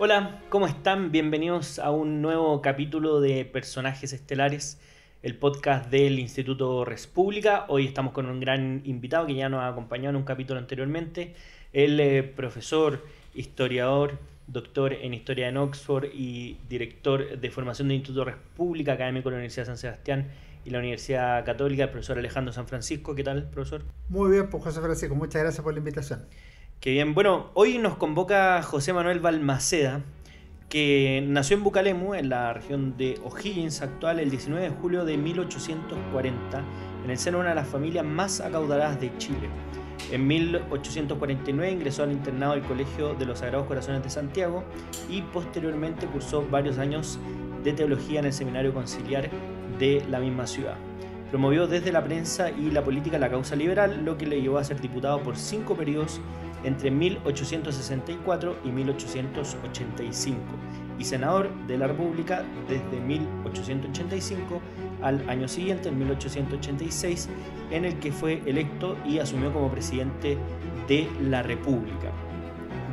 Hola, ¿cómo están? Bienvenidos a un nuevo capítulo de Personajes Estelares, el podcast del Instituto Respública. Hoy estamos con un gran invitado que ya nos ha acompañado en un capítulo anteriormente, el profesor, historiador, doctor en Historia en Oxford y director de formación del Instituto Respública, académico de la Universidad de San Sebastián y la Universidad Católica, el profesor Alejandro San Francisco. ¿Qué tal, profesor? Muy bien, pues José Francisco, muchas gracias por la invitación. Qué bien. Bueno, hoy nos convoca José Manuel Balmaceda, que nació en Bucalemu, en la región de O'Higgins actual, el 19 de julio de 1840, en el seno de una de las familias más acaudaladas de Chile. En 1849 ingresó al internado del Colegio de los Sagrados Corazones de Santiago y posteriormente cursó varios años de teología en el Seminario Conciliar de la misma ciudad. Promovió desde la prensa y la política la causa liberal, lo que le llevó a ser diputado por 5 periodos entre 1864 y 1885 y senador de la República desde 1885 al año siguiente, en 1886, en el que fue electo y asumió como presidente de la República.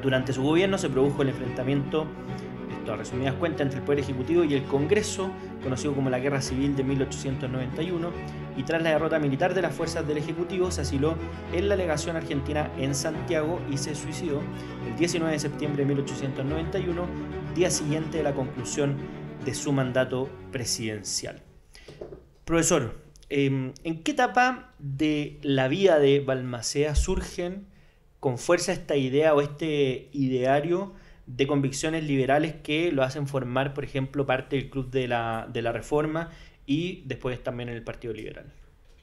Durante su gobierno se produjo el enfrentamiento, esto a resumidas cuentas, entre el Poder Ejecutivo y el Congreso, conocido como la Guerra Civil de 1891, y tras la derrota militar de las fuerzas del Ejecutivo se asiló en la legación argentina en Santiago y se suicidó el 19 de septiembre de 1891, día siguiente de la conclusión de su mandato presidencial. Profesor, ¿en qué etapa de la vida de Balmaceda surgen con fuerza esta idea o este ideario de convicciones liberales que lo hacen formar, por ejemplo, parte del Club de la Reforma y después también en el Partido Liberal?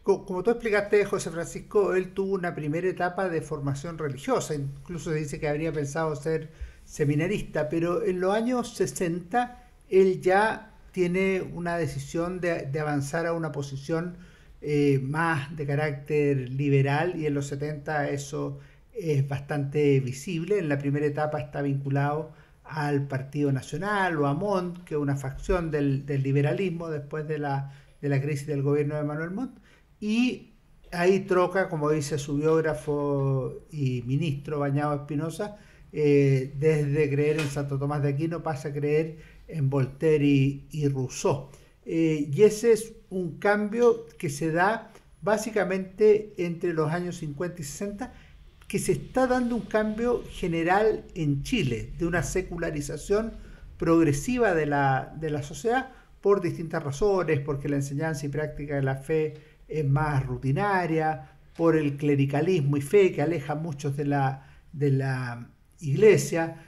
Como tú explicaste, José Francisco, él tuvo una primera etapa de formación religiosa, incluso se dice que habría pensado ser seminarista, pero en los años 60 él ya tiene una decisión de avanzar a una posición más de carácter liberal, y en los 70 eso es bastante visible. En la primera etapa está vinculado al Partido Nacional o a Montt, que es una facción del liberalismo después de la crisis del gobierno de Manuel Montt, y ahí troca, como dice su biógrafo y ministro Bañado Espinosa, desde creer en Santo Tomás de Aquino pasa a creer en Voltaire y Rousseau. Y ese es un cambio que se da básicamente entre los años 50 y 60, que se está dando un cambio general en Chile, de una secularización progresiva de la sociedad por distintas razones, porque la enseñanza y práctica de la fe es más rutinaria, por el clericalismo y fe que aleja a muchos de la iglesia,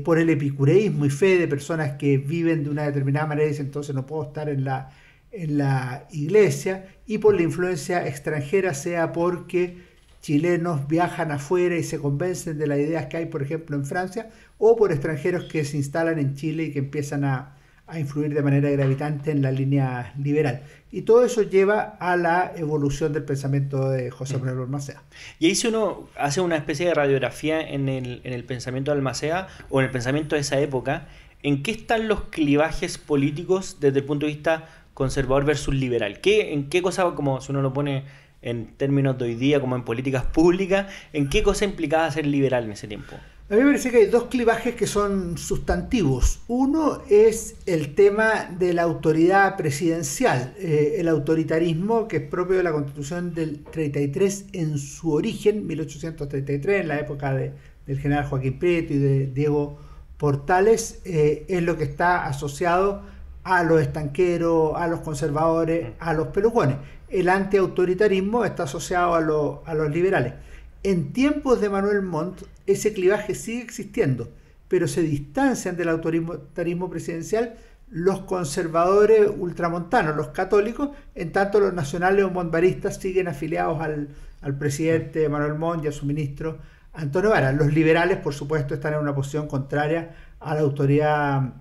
por el epicureísmo y fe de personas que viven de una determinada manera y dicen entonces no puedo estar en la iglesia, y por la influencia extranjera, sea porque chilenos viajan afuera y se convencen de las ideas que hay, por ejemplo, en Francia, o por extranjeros que se instalan en Chile y que empiezan a influir de manera gravitante en la línea liberal. Y todo eso lleva a la evolución del pensamiento de José Manuel Balmaceda. Y ahí, si uno hace una especie de radiografía en el pensamiento de Balmaceda o en el pensamiento de esa época, ¿en qué están los clivajes políticos desde el punto de vista conservador versus liberal? ¿En qué cosa, como si uno lo pone en términos de hoy día, como en políticas públicas, en qué cosa implicaba ser liberal en ese tiempo? A mí me parece que hay dos clivajes que son sustantivos. Uno es el tema de la autoridad presidencial, el autoritarismo que es propio de la Constitución del 33 en su origen, 1833, en la época del general Joaquín Prieto y de Diego Portales, es lo que está asociado a los estanqueros, a los conservadores, a los pelucones. El antiautoritarismo está asociado a los liberales. En tiempos de Manuel Montt, ese clivaje sigue existiendo, pero se distancian del autoritarismo presidencial los conservadores ultramontanos, los católicos, en tanto los nacionales o montvaristas siguen afiliados al presidente Manuel Montt y a su ministro Antonio Vara. Los liberales, por supuesto, están en una posición contraria a la autoridad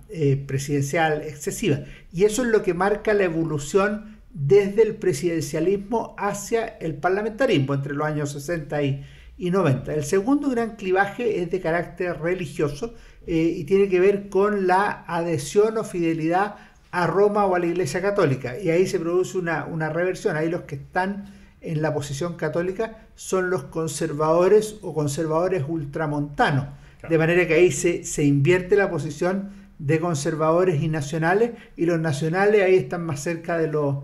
presidencial excesiva. Y eso es lo que marca la evolución desde el presidencialismo hacia el parlamentarismo entre los años 60 y 90. El segundo gran clivaje es de carácter religioso y tiene que ver con la adhesión o fidelidad a Roma o a la Iglesia Católica. Y ahí se produce una reversión. Ahí los que están en la posición católica son los conservadores o conservadores ultramontanos. de manera que ahí se invierte la posición de conservadores y nacionales, y los nacionales ahí están más cerca de los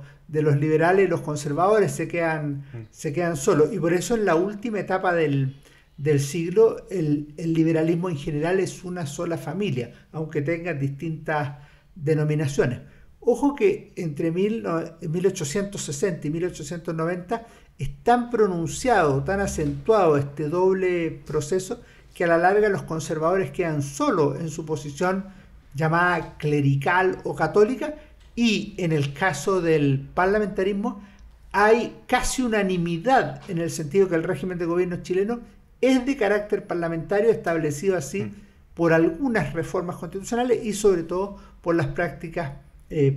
liberales, y los conservadores se quedan solos. Y por eso en la última etapa del siglo el liberalismo en general es una sola familia, aunque tenga distintas denominaciones. Ojo que entre 1860 y 1890 es tan pronunciado, tan acentuado este doble proceso, que a la larga los conservadores quedan solo en su posición llamada clerical o católica, y en el caso del parlamentarismo hay casi unanimidad en el sentido que el régimen de gobierno chileno es de carácter parlamentario, establecido así por algunas reformas constitucionales y sobre todo por las prácticas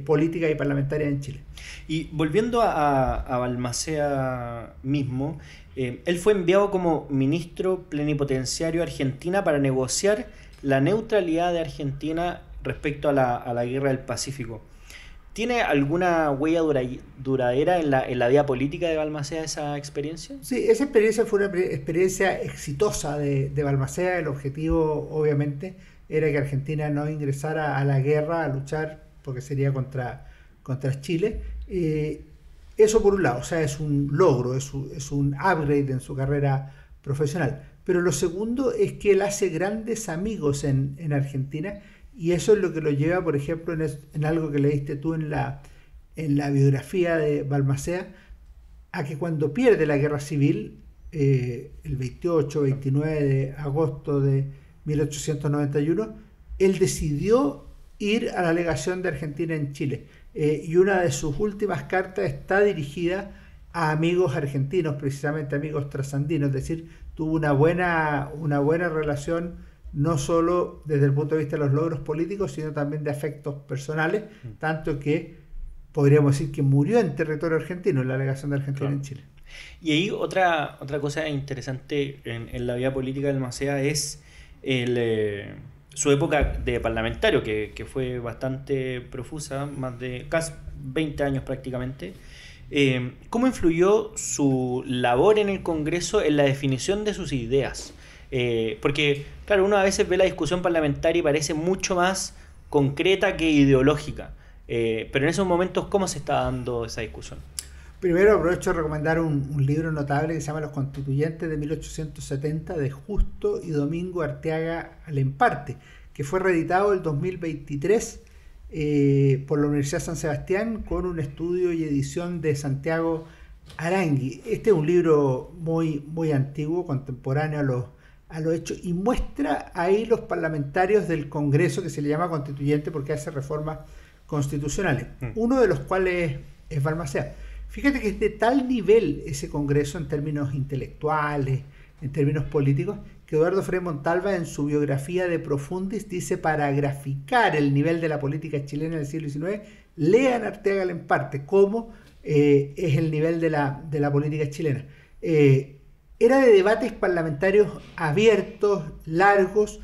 políticas y parlamentarias en Chile. Y volviendo a Balmaceda mismo, él fue enviado como ministro plenipotenciario a Argentina para negociar la neutralidad de Argentina respecto a la guerra del Pacífico. ¿Tiene alguna huella duradera en la vida política de Balmaceda esa experiencia? Sí, esa experiencia fue una experiencia exitosa de Balmaceda. El objetivo, obviamente, era que Argentina no ingresara a la guerra, a luchar, porque sería contra Chile. Eso por un lado, o sea, es un logro, es un upgrade en su carrera profesional. Pero lo segundo es que él hace grandes amigos en Argentina, y eso es lo que lo lleva, por ejemplo, en algo que leíste tú en la biografía de Balmaceda, a que cuando pierde la guerra civil, el 28-29 de agosto de 1891, él decidió ir a la legación de Argentina en Chile. Y una de sus últimas cartas está dirigida a amigos argentinos, precisamente amigos trasandinos, es decir, tuvo una buena relación, no solo desde el punto de vista de los logros políticos, sino también de afectos personales, tanto que podríamos decir que murió en territorio argentino, en la legación de Argentina en Chile. Y ahí otra cosa interesante en la vida política del Balmaceda es su época de parlamentario, que fue bastante profusa, más de casi 20 años prácticamente. ¿Cómo influyó su labor en el Congreso en la definición de sus ideas? Porque, claro, uno a veces ve la discusión parlamentaria y parece mucho más concreta que ideológica. Pero en esos momentos, ¿cómo se está dando esa discusión? Primero aprovecho de recomendar un libro notable que se llama Los Constituyentes de 1870 de Justo y Domingo Arteaga Alemparte, que fue reeditado el 2023 por la Universidad San Sebastián con un estudio y edición de Santiago Arangui. Este es un libro muy antiguo, contemporáneo a los hechos, y muestra ahí los parlamentarios del Congreso, que se le llama constituyente porque hace reformas constitucionales, uno de los cuales es Balmaceda. Fíjate que es de tal nivel ese Congreso en términos intelectuales, en términos políticos, que Eduardo Frei Montalva en su biografía de Profundis dice: para graficar el nivel de la política chilena del siglo XIX, lean Arteaga Alemparte, cómo es el nivel de la política chilena. Era de debates parlamentarios abiertos, largos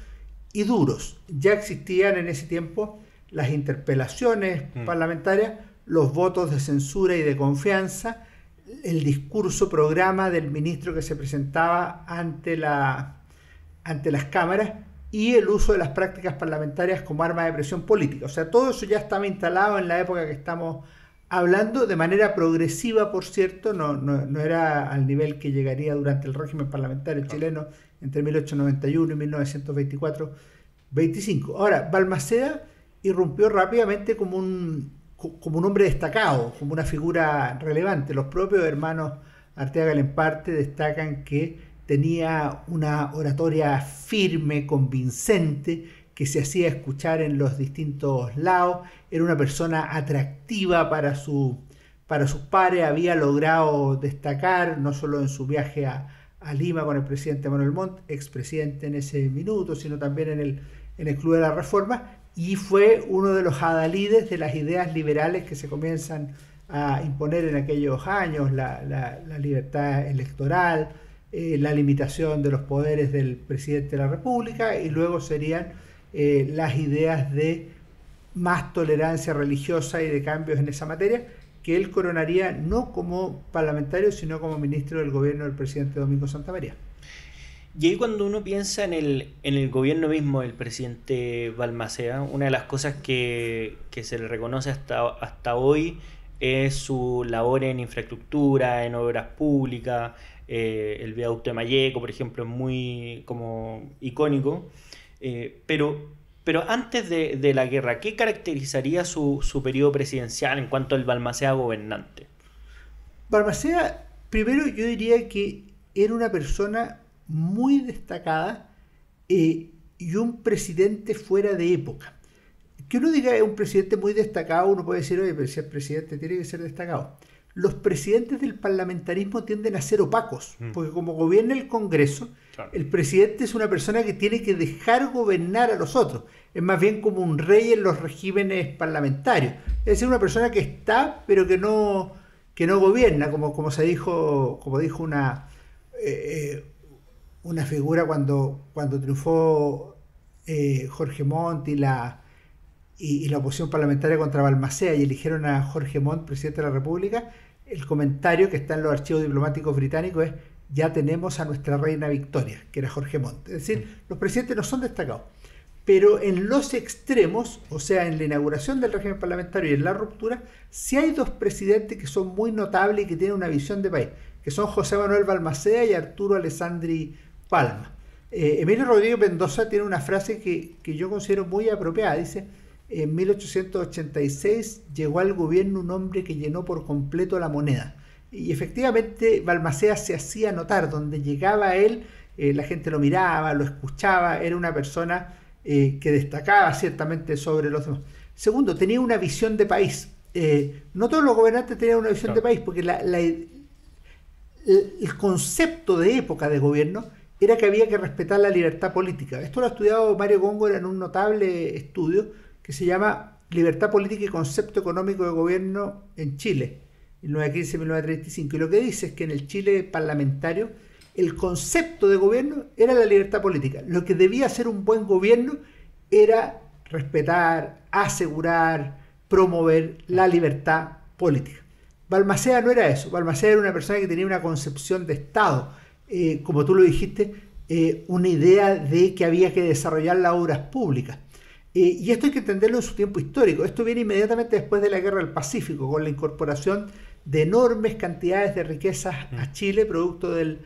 y duros. Ya existían en ese tiempo las interpelaciones parlamentarias, los votos de censura y de confianza, el discurso programa del ministro que se presentaba ante las cámaras, y el uso de las prácticas parlamentarias como arma de presión política. O sea, todo eso ya estaba instalado en la época que estamos hablando, de manera progresiva, por cierto, no era al nivel que llegaría durante el régimen parlamentario chileno entre 1891 y 1924-25. Ahora, Balmaceda irrumpió rápidamente como un hombre destacado, como una figura relevante. Los propios hermanos Arteaga Alemparte destacan que tenía una oratoria firme, convincente, que se hacía escuchar en los distintos lados. Era una persona atractiva para sus pares. Había logrado destacar no solo en su viaje a Lima con el presidente Manuel Montt, expresidente en ese minuto, sino también en el Club de la Reforma, y fue uno de los adalides de las ideas liberales que se comienzan a imponer en aquellos años: la libertad electoral, la limitación de los poderes del presidente de la República, y luego serían las ideas de más tolerancia religiosa y de cambios en esa materia, que él coronaría no como parlamentario, sino como ministro del gobierno del presidente Domingo Santa María. Y ahí cuando uno piensa en el gobierno mismo del presidente Balmaceda, una de las cosas que se le reconoce hasta hoy es su labor en infraestructura, en obras públicas. El viaducto de Malleco, por ejemplo, es muy como icónico. Pero antes de la guerra, ¿qué caracterizaría su periodo presidencial en cuanto al Balmaceda gobernante? Balmaceda, primero yo diría que era una persona muy destacada y un presidente fuera de época. Que uno diga es un presidente muy destacado, uno puede decir, oye, pero si el presidente tiene que ser destacado. Los presidentes del parlamentarismo tienden a ser opacos, porque como gobierna el Congreso, claro, el presidente es una persona que tiene que dejar gobernar a los otros. Es más bien como un rey en los regímenes parlamentarios. Es decir, una persona que está, pero que no gobierna, como dijo una figura cuando triunfó Jorge Montt y la oposición parlamentaria contra Balmaceda y eligieron a Jorge Montt presidente de la República. El comentario que está en los archivos diplomáticos británicos es: ya tenemos a nuestra reina Victoria, que era Jorge Montt. Es decir, los presidentes no son destacados, pero en los extremos, o sea, en la inauguración del régimen parlamentario y en la ruptura, sí hay dos presidentes que son muy notables y que tienen una visión de país, que son José Manuel Balmaceda y Arturo Alessandri Palma. Emilio Rodríguez Mendoza tiene una frase que yo considero muy apropiada. Dice: en 1886 llegó al gobierno un hombre que llenó por completo la moneda. Y efectivamente Balmaceda se hacía notar. Donde llegaba él, la gente lo miraba, lo escuchaba. Era una persona que destacaba ciertamente sobre los demás. Segundo, tenía una visión de país. No todos los gobernantes tenían una visión de país, porque el concepto de época de gobierno era que había que respetar la libertad política. Esto lo ha estudiado Mario Góngora en un notable estudio que se llama Libertad Política y Concepto Económico de Gobierno en Chile, 1915-1935. Y lo que dice es que en el Chile parlamentario el concepto de gobierno era la libertad política. Lo que debía ser un buen gobierno era respetar, asegurar, promover la libertad política. Balmaceda no era eso. Balmaceda era una persona que tenía una concepción de Estado, como tú lo dijiste, una idea de que había que desarrollar las obras públicas. Y esto hay que entenderlo en su tiempo histórico. Esto viene inmediatamente después de la Guerra del Pacífico, con la incorporación de enormes cantidades de riquezas a Chile, producto del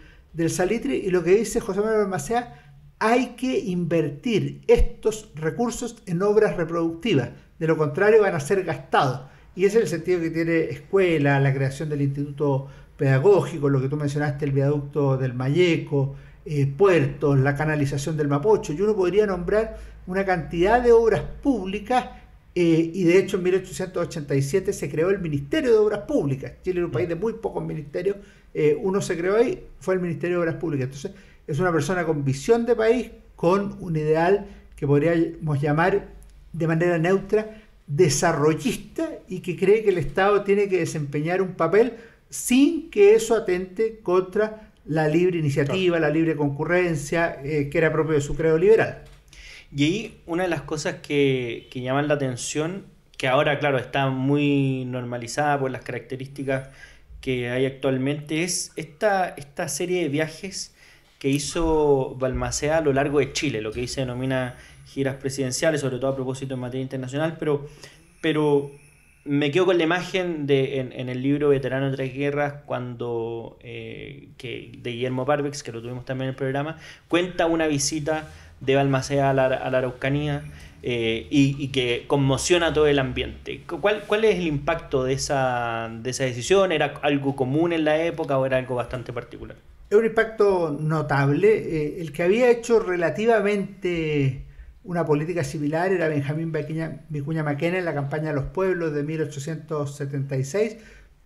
salitre. Y lo que dice José Manuel Balmaceda: hay que invertir estos recursos en obras reproductivas, de lo contrario van a ser gastados. Y ese es el sentido que tiene escuela, la creación del instituto pedagógico, lo que tú mencionaste, el viaducto del Malleco, puertos, la canalización del Mapocho. Y uno podría nombrar una cantidad de obras públicas, y de hecho en 1887 se creó el Ministerio de Obras Públicas. Chile era un país de muy pocos ministerios, uno se creó ahí, fue el Ministerio de Obras Públicas. Entonces es una persona con visión de país, con un ideal que podríamos llamar de manera neutra desarrollista, y que cree que el Estado tiene que desempeñar un papel sin que eso atente contra la libre iniciativa, la libre concurrencia, que era propio de su credo liberal. Y ahí una de las cosas que llaman la atención, que ahora claro está muy normalizada por las características que hay actualmente, es esta serie de viajes que hizo Balmaceda a lo largo de Chile, lo que ahí se denomina giras presidenciales, sobre todo a propósito en materia internacional, pero me quedo con la imagen en el libro Veterano de tres guerras, cuando de Guillermo Parvex, que lo tuvimos también en el programa, cuenta una visita de Balmaceda a la Araucanía, y que conmociona todo el ambiente. ¿Cuál es el impacto de esa decisión? ¿Era algo común en la época o era algo bastante particular? Es un impacto notable. El que había hecho relativamente una política similar era Benjamín Vicuña Mackenna en la campaña de los pueblos de 1876,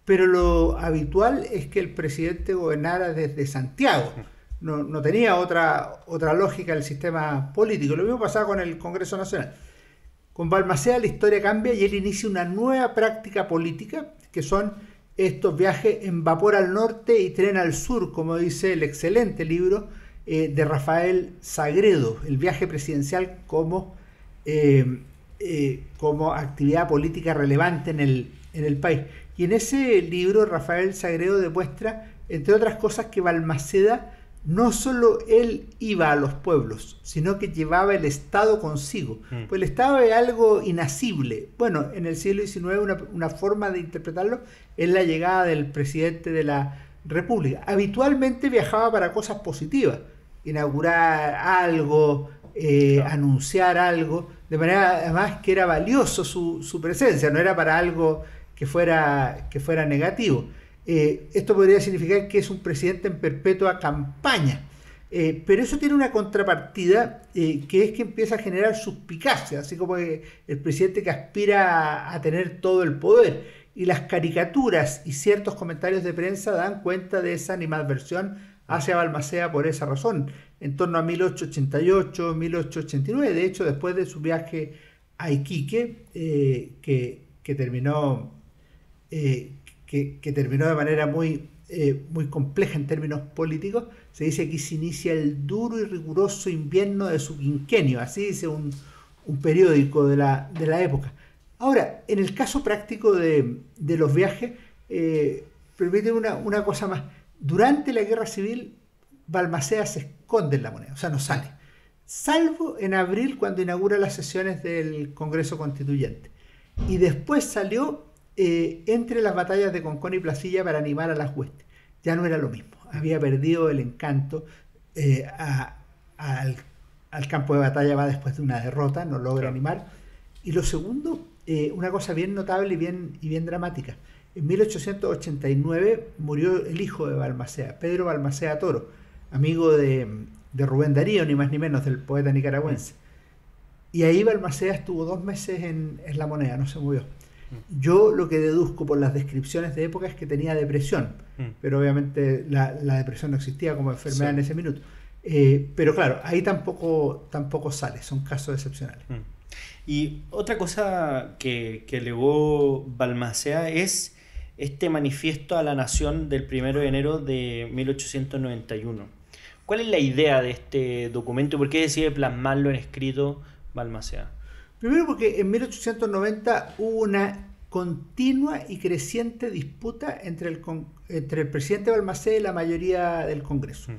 pero lo habitual es que el presidente gobernara desde Santiago. No tenía otra lógica el sistema político. Lo mismo pasaba con el Congreso Nacional. Con Balmaceda la historia cambia y él inicia una nueva práctica política, que son estos viajes en vapor al norte y tren al sur, como dice el excelente libro de Rafael Sagredo, el viaje presidencial como actividad política relevante en el país. Y en ese libro Rafael Sagredo demuestra, entre otras cosas, que Balmaceda no solo él iba a los pueblos, sino que llevaba el Estado consigo. Pues el Estado es algo inasible. Bueno, en el siglo XIX una forma de interpretarlo es la llegada del presidente de la República. Habitualmente viajaba para cosas positivas, inaugurar algo, anunciar algo, de manera además que era valioso su presencia, no era para algo que fuera negativo. Esto podría significar que es un presidente en perpetua campaña, pero eso tiene una contrapartida, que es que empieza a generar suspicacia, así como el presidente que aspira a tener todo el poder, y las caricaturas y ciertos comentarios de prensa dan cuenta de esa animadversión hacia Balmaceda por esa razón, en torno a 1888, 1889, de hecho después de su viaje a Iquique, que terminó de manera muy compleja en términos políticos, se dice que aquí se inicia el duro y riguroso invierno de su quinquenio, así dice un periódico de la época. Ahora, en el caso práctico de los viajes, permíteme una cosa más. Durante la Guerra Civil, Balmaceda se esconde en La Moneda, o sea, no sale, salvo en abril cuando inaugura las sesiones del Congreso Constituyente. Y después salió entre las batallas de Concón y Placilla para animar a las huestes. Ya no era lo mismo, había perdido el encanto. Al campo de batalla va después de una derrota, no logra animar. Y lo segundo, una cosa bien notable y bien dramática. En 1889 murió el hijo de Balmaceda, Pedro Balmaceda Toro, amigo de Rubén Darío, ni más ni menos, del poeta nicaragüense. Y ahí Balmaceda estuvo 2 meses en La Moneda, no se movió. Yo lo que deduzco por las descripciones de época es que tenía depresión, pero obviamente la depresión no existía como enfermedad en ese minuto. Pero claro, ahí tampoco sale, son casos excepcionales. Y otra cosa que legó Balmaceda es este manifiesto a la nación del 1 de enero de 1891. ¿Cuál es la idea de este documento y por qué decide plasmarlo en escrito Balmaceda? Primero porque en 1890 hubo una continua y creciente disputa entre el presidente Balmaceda y la mayoría del Congreso.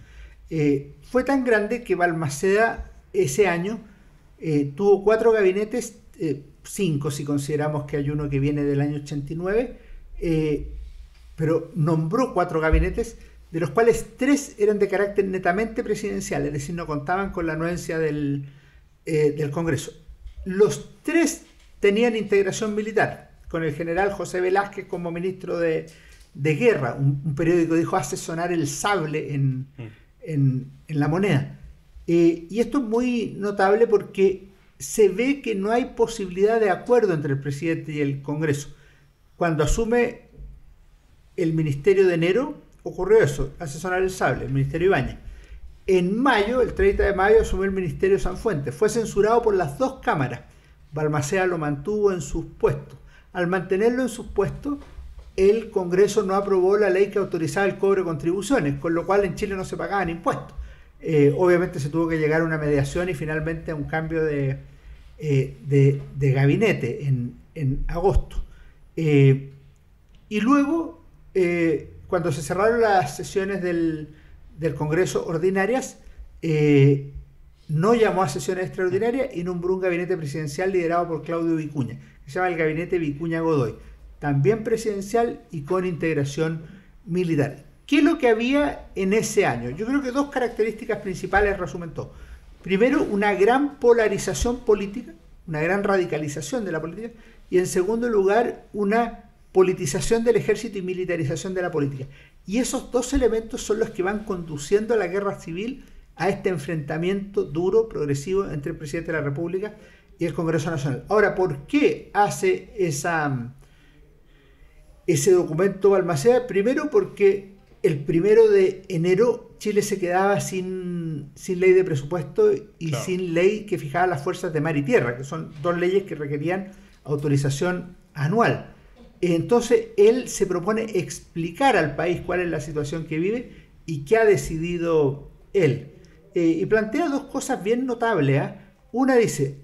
Fue tan grande que Balmaceda ese año tuvo 4 gabinetes, 5 si consideramos que hay uno que viene del año 89, pero nombró 4 gabinetes, de los cuales 3 eran de carácter netamente presidencial, es decir, no contaban con la anuencia del Congreso. Los 3 tenían integración militar, con el general José Velázquez como ministro de Guerra. Un periódico dijo: hace sonar el sable en La Moneda. Y esto es muy notable porque se ve que no hay posibilidad de acuerdo entre el presidente y el Congreso. Cuando asume el Ministerio de Enero, ocurrió eso, hace sonar el sable, el Ministerio Ibáñez. En mayo, el 30 de mayo, asumió el Ministerio Sanfuentes. Fue censurado por las 2 cámaras. Balmaceda lo mantuvo en sus puestos. Al mantenerlo en sus puestos, el Congreso no aprobó la ley que autorizaba el cobro de contribuciones, con lo cual en Chile no se pagaban impuestos. Obviamente se tuvo que llegar a una mediación y finalmente a un cambio de gabinete en agosto. Y luego, cuando se cerraron las sesiones del Congreso ordinarias, no llamó a sesiones extraordinarias y nombró un gabinete presidencial liderado por Claudio Vicuña, que se llama el gabinete Vicuña-Godoy, también presidencial y con integración militar. ¿Qué es lo que había en ese año? Yo creo que 2 características principales resumen todo. Primero, una gran polarización política, una gran radicalización de la política, y en segundo lugar, una politización del ejército y militarización de la política. Y esos 2 elementos son los que van conduciendo a la guerra civil, a este enfrentamiento duro, progresivo, entre el presidente de la República y el Congreso Nacional. Ahora, ¿por qué hace ese documento Balmaceda? Primero porque el 1 de enero Chile se quedaba sin ley de presupuesto y sin ley que fijaba las fuerzas de mar y tierra, que son 2 leyes que requerían autorización anual. Entonces él se propone explicar al país cuál es la situación que vive y qué ha decidido él. Y plantea 2 cosas bien notables. Una dice,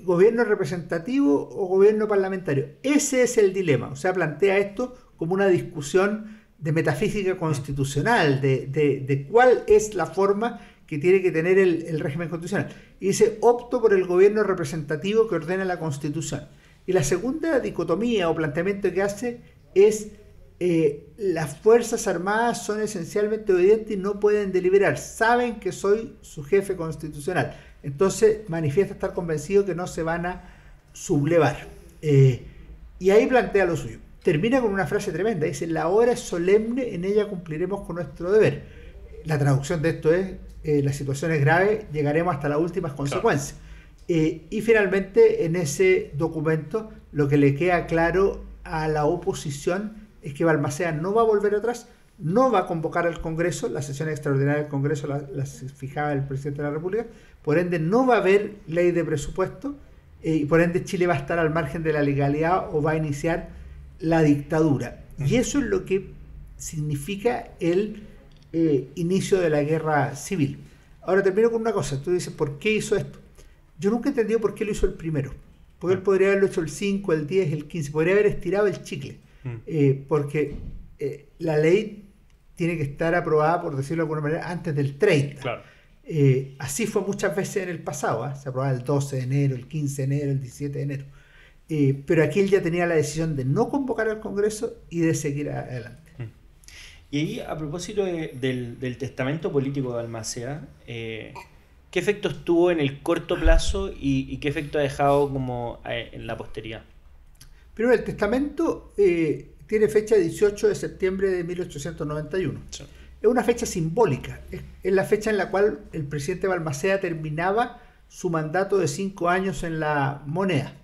¿gobierno representativo o gobierno parlamentario? Ese es el dilema. O sea, plantea esto como una discusión de metafísica constitucional, de cuál es la forma que tiene que tener el régimen constitucional. Y dice, opto por el gobierno representativo que ordena la Constitución. Y la segunda dicotomía o planteamiento que hace es las Fuerzas Armadas son esencialmente obedientes y no pueden deliberar. Saben que soy su jefe constitucional. Entonces manifiesta estar convencido que no se van a sublevar. Y ahí plantea lo suyo. Termina con una frase tremenda. Dice, la hora es solemne, en ella cumpliremos con nuestro deber. La traducción de esto es, la situación es grave, llegaremos hasta las últimas consecuencias. Y finalmente, en ese documento, lo que le queda claro a la oposición es que Balmaceda no va a volver atrás, no va a convocar al Congreso, la sesión extraordinaria del Congreso las fijaba el presidente de la República, por ende no va a haber ley de presupuesto, y por ende Chile va a estar al margen de la legalidad o va a iniciar la dictadura. Y eso es lo que significa el inicio de la guerra civil. Ahora termino con una cosa. Tú dices, ¿por qué hizo esto? Yo nunca he entendido por qué lo hizo el primero. Porque él podría haberlo hecho el 5, el 10, el 15. Podría haber estirado el chicle. Porque la ley tiene que estar aprobada, por decirlo de alguna manera, antes del 30. Claro. Así fue muchas veces en el pasado. Se aprobaba el 12 de enero, el 15 de enero, el 17 de enero. Pero aquí él ya tenía la decisión de no convocar al Congreso y de seguir adelante. Y ahí, a propósito del testamento político de Balmaceda, ¿qué efectos tuvo en el corto plazo y qué efecto ha dejado como en la posteridad? Primero, el testamento tiene fecha 18 de septiembre de 1891. Sí. Es una fecha simbólica. Es la fecha en la cual el presidente Balmaceda terminaba su mandato de 5 años en la moneda.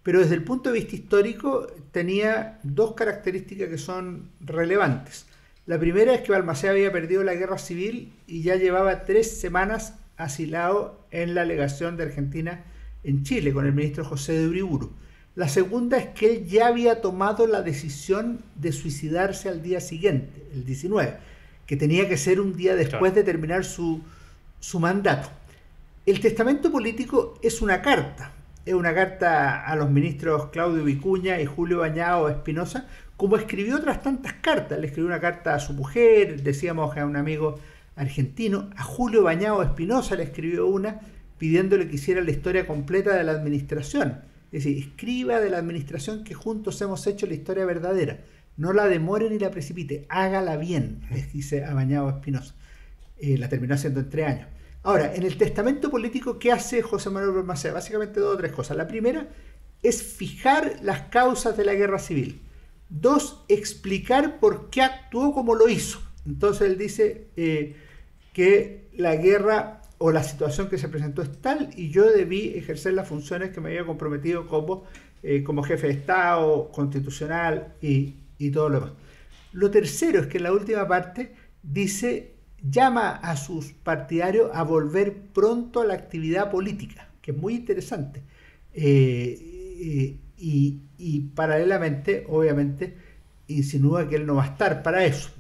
Pero desde el punto de vista histórico tenía dos características que son relevantes. La primera es que Balmaceda había perdido la guerra civil y ya llevaba 3 semanas asilado en la legación de Argentina en Chile con el ministro José de Uriburu. La segunda es que él ya había tomado la decisión de suicidarse al día siguiente, el 19, que tenía que ser un día después de terminar su mandato. El testamento político es una carta. Es una carta a los ministros Claudio Vicuña y Julio Bañado Espinosa, como escribió otras tantas cartas. Le escribió una carta a su mujer, decíamos a un amigo argentino. A Julio Bañado Espinosa le escribió una pidiéndole que hiciera la historia completa de la administración. Es decir, escriba de la administración que juntos hemos hecho la historia verdadera. No la demore ni la precipite, hágala bien, les dice a Bañado Espinosa. La terminó haciendo en 3 años. Ahora, en el testamento político, ¿qué hace José Manuel Balmaceda? Básicamente 2 o 3 cosas. La primera es fijar las causas de la guerra civil. 2, explicar por qué actuó como lo hizo. Entonces él dice que la guerra o la situación que se presentó es tal y yo debí ejercer las funciones que me había comprometido como jefe de Estado, constitucional y todo lo demás. Lo tercero es que en la última parte llama a sus partidarios a volver pronto a la actividad política, que es muy interesante. Y paralelamente, obviamente, insinúa que él no va a estar para eso.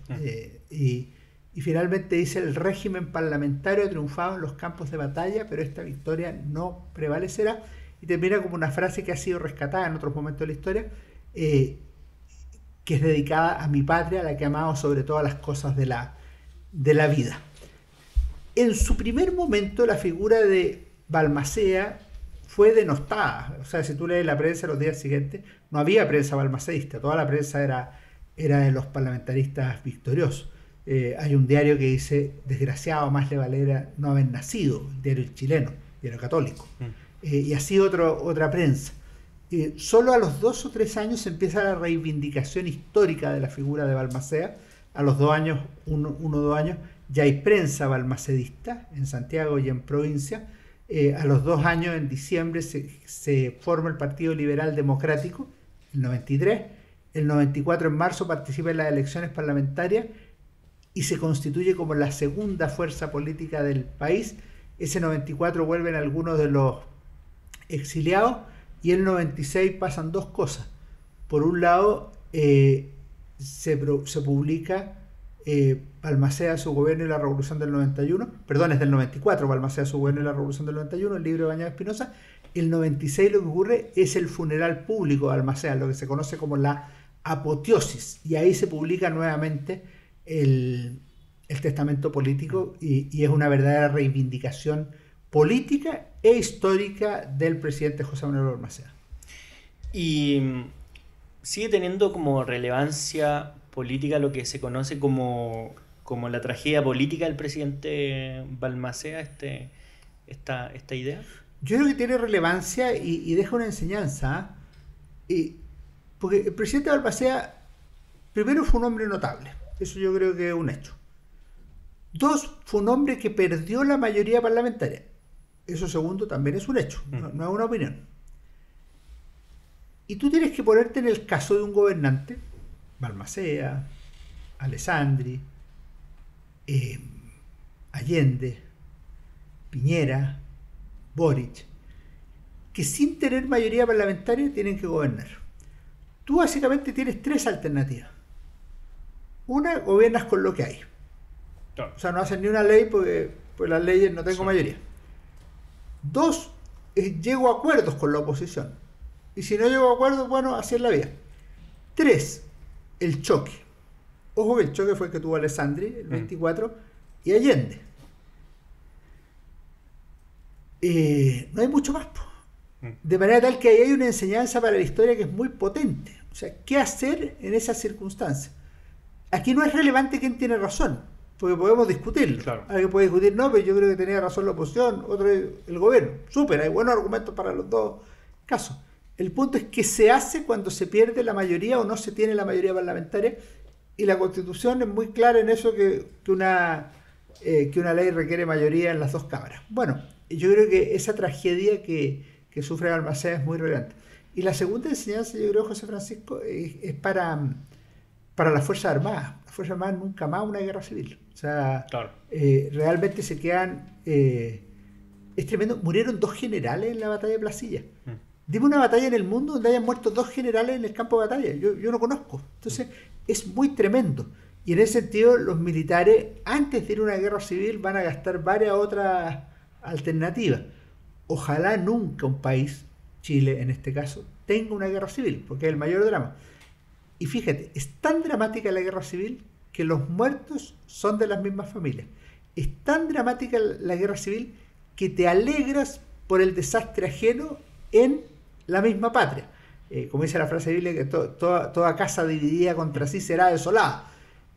Y finalmente dice, el régimen parlamentario ha triunfado en los campos de batalla, pero esta victoria no prevalecerá. Y termina como una frase que ha sido rescatada en otros momentos de la historia, que es dedicada a mi patria, a la que he amado sobre todas las cosas de la vida. En su primer momento la figura de Balmaceda fue denostada. O sea, si tú lees la prensa los días siguientes, no había prensa balmaceísta, toda la prensa era de los parlamentaristas victoriosos. Hay un diario que dice, desgraciado, más le valiera no haber nacido, el diario chileno, diario católico. Y así otra prensa. Solo a los 2 o 3 años empieza la reivindicación histórica de la figura de Balmaceda. A los 2 años, 1 o 2 años, ya hay prensa balmacedista en Santiago y en provincia. A los 2 años, en diciembre, se forma el Partido Liberal Democrático, el 93. El 94, en marzo, participa en las elecciones parlamentarias y se constituye como la segunda fuerza política del país. Ese 94 vuelven algunos de los exiliados y el 96 pasan 2 cosas. Por un lado, se publica Balmaceda, su gobierno y la revolución del 91, perdón, es del 94, Balmaceda, su gobierno y la revolución del 91, el libro de Bañado Espinosa. El 96 lo que ocurre es el funeral público de Balmaceda, lo que se conoce como la apoteosis, y ahí se publica nuevamente el testamento político y es una verdadera reivindicación política e histórica del presidente José Manuel Balmaceda. Y sigue teniendo como relevancia política lo que se conoce como la tragedia política del presidente Balmaceda, esta idea. Yo creo que tiene relevancia y deja una enseñanza, porque el presidente Balmaceda primero fue un hombre notable, eso yo creo que es un hecho. Dos, fue un hombre que perdió la mayoría parlamentaria, eso segundo también es un hecho, no es una opinión. Y tú tienes que ponerte en el caso de un gobernante, Balmaceda, Alessandri, Allende, Piñera, Boric, que sin tener mayoría parlamentaria tienen que gobernar. Tú básicamente tienes tres alternativas. Una, gobiernas con lo que hay. Claro. O sea, no haces ni una ley porque pues las leyes no tengo mayoría. Dos, llego a acuerdos con la oposición. Y si no llego a acuerdos, bueno, así es la vida. Tres, el choque. Ojo que el choque fue el que tuvo Alessandri, el 24, y Allende. No hay mucho más. De manera tal que ahí hay una enseñanza para la historia que es muy potente. O sea, ¿qué hacer en esas circunstancias? Aquí no es relevante quién tiene razón, porque podemos discutirlo. Claro. Alguien puede discutir, no, pero yo creo que tenía razón la oposición, otro el gobierno. Súper, hay buenos argumentos para los dos casos. El punto es qué se hace cuando se pierde la mayoría o no se tiene la mayoría parlamentaria, y la Constitución es muy clara en eso, que una ley requiere mayoría en las dos cámaras. Bueno, yo creo que esa tragedia que sufre Balmaceda es muy relevante. Y la segunda enseñanza, yo creo, José Francisco, es para las Fuerzas Armadas. Las Fuerzas Armadas nunca más una guerra civil. O sea, claro. Realmente se quedan... es tremendo. Murieron 2 generales en la batalla de Placilla. Dime una batalla en el mundo donde hayan muerto 2 generales en el campo de batalla. Yo no conozco. Entonces, es muy tremendo. Y en ese sentido, los militares, antes de ir a una guerra civil, van a gastar varias otras alternativas. Ojalá nunca un país, Chile en este caso, tenga una guerra civil, porque es el mayor drama. Y fíjate, es tan dramática la guerra civil que los muertos son de las mismas familias. Es tan dramática la guerra civil que te alegras por el desastre ajeno en la misma patria. Como dice la frase bíblica, que toda casa dividida contra sí será desolada.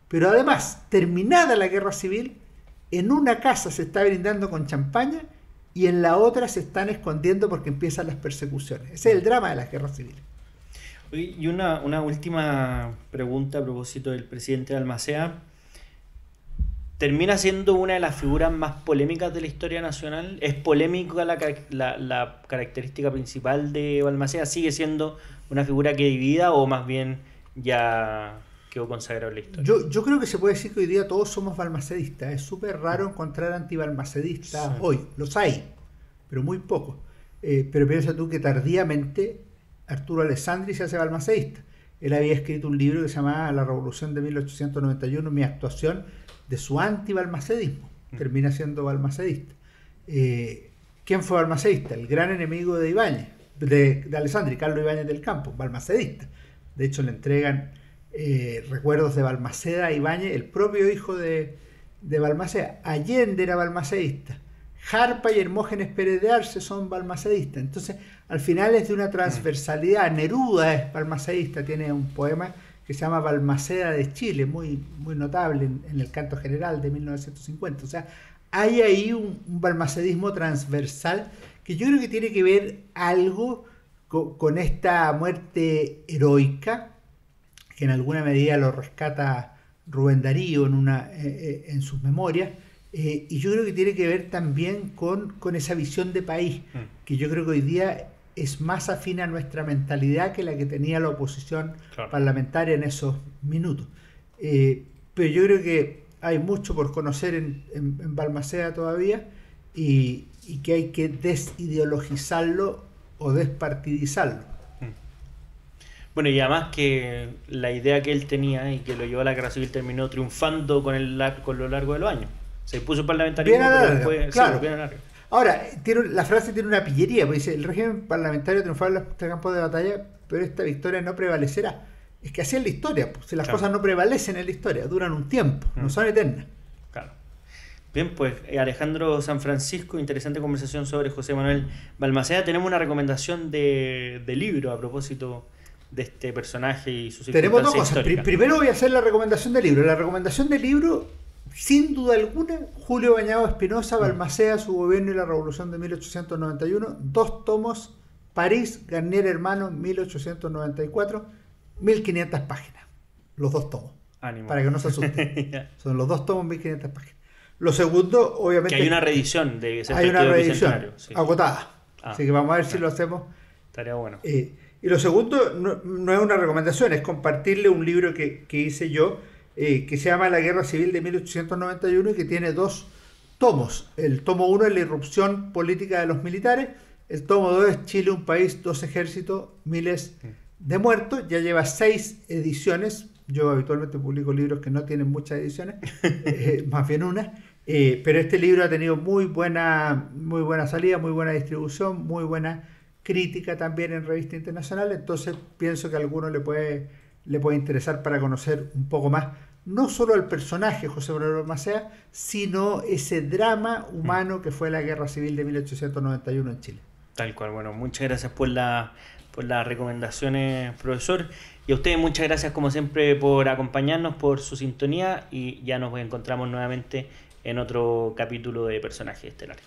Pero además, terminada la guerra civil, en una casa se está brindando con champaña y en la otra se están escondiendo porque empiezan las persecuciones. Ese es el drama de las guerras civiles. Y una última pregunta a propósito del presidente Balmaceda. ¿Termina siendo una de las figuras más polémicas de la historia nacional? ¿Es polémica la característica principal de Balmaceda? ¿Sigue siendo una figura que divida o más bien ya quedó consagrado en la historia? Yo creo que se puede decir que hoy día todos somos balmacedistas. Es súper raro encontrar antibalmacedistas hoy. Los hay, pero muy pocos. Pero piensa tú que tardíamente Arturo Alessandri se hace balmacedista. Él había escrito un libro que se llamaba La Revolución de 1891, mi actuación de su anti-balmacedismo. Termina siendo balmacedista. ¿Quién fue balmacedista? El gran enemigo de Ibáñez, de Alessandri, Carlos Ibáñez del Campo, balmacedista. De hecho, le entregan recuerdos de Balmaceda a Ibáñez, el propio hijo de Balmaceda. Allende era balmacedista. Jarpa y Hermógenes Pérez de Arce son balmacedistas. Entonces, al final es de una transversalidad. Neruda es balmacedista, tiene un poema que se llama Balmaceda de Chile, muy, muy notable en el Canto General de 1950. O sea, hay ahí un balmacedismo transversal que yo creo que tiene que ver algo con esta muerte heroica, que en alguna medida lo rescata Rubén Darío en sus memorias. Y yo creo que tiene que ver también con esa visión de país, que yo creo que hoy día es más afín a nuestra mentalidad que la que tenía la oposición parlamentaria en esos minutos. Pero yo creo que hay mucho por conocer en Balmaceda todavía y que hay que desideologizarlo o despartidizarlo. Bueno, y además que la idea que él tenía y que lo llevó a la guerra civil terminó triunfando con lo largo de los años. Se puso parlamentarismo, pero después claro. Bien larga. Ahora, la frase tiene una pillería, porque dice, el régimen parlamentario triunfó en los campos de batalla, pero esta victoria no prevalecerá. es que así es la historia, pues, si las Claro. cosas no prevalecen en la historia, duran un tiempo, no son eternas. Claro. Bien, pues Alejandro San Francisco, interesante conversación sobre José Manuel Balmaceda. Tenemos una recomendación de libro a propósito de este personaje y sus Tenemos dos circunstancias cosas. históricas. Primero voy a hacer la recomendación del libro. La recomendación del libro, sin duda alguna, Julio Bañado Espinosa, Balmaceda, su gobierno y la revolución de 1891, 2 tomos, París, Garnier Hermanos, 1894, 1500 páginas. Los 2 tomos. Ánimo. Para que no se asusten. Son los 2 tomos, 1500 páginas. Lo segundo, obviamente... Que hay una reedición de ese hay una Partido reedición Bicentenario, sí. agotada. Así que vamos a ver si lo hacemos. Estaría bueno. Y lo segundo, no es una recomendación, es compartirle un libro que hice yo, que se llama La Guerra Civil de 1891 y que tiene 2 tomos. El tomo 1 es la irrupción política de los militares, el tomo 2 es Chile, un país, 2 ejércitos, miles de muertos. Ya lleva 6 ediciones. Yo habitualmente publico libros que no tienen muchas ediciones, más bien una. Pero este libro ha tenido muy buena salida, muy buena distribución, muy buena crítica también en revistas internacionales. Entonces pienso que a alguno le puede interesar para conocer un poco más, no solo al personaje José Manuel Balmaceda, sino ese drama humano que fue la Guerra Civil de 1891 en Chile. Tal cual. Bueno, muchas gracias por las recomendaciones, profesor. Y a ustedes muchas gracias como siempre por acompañarnos, por su sintonía, y ya nos encontramos nuevamente en otro capítulo de Personajes Estelares.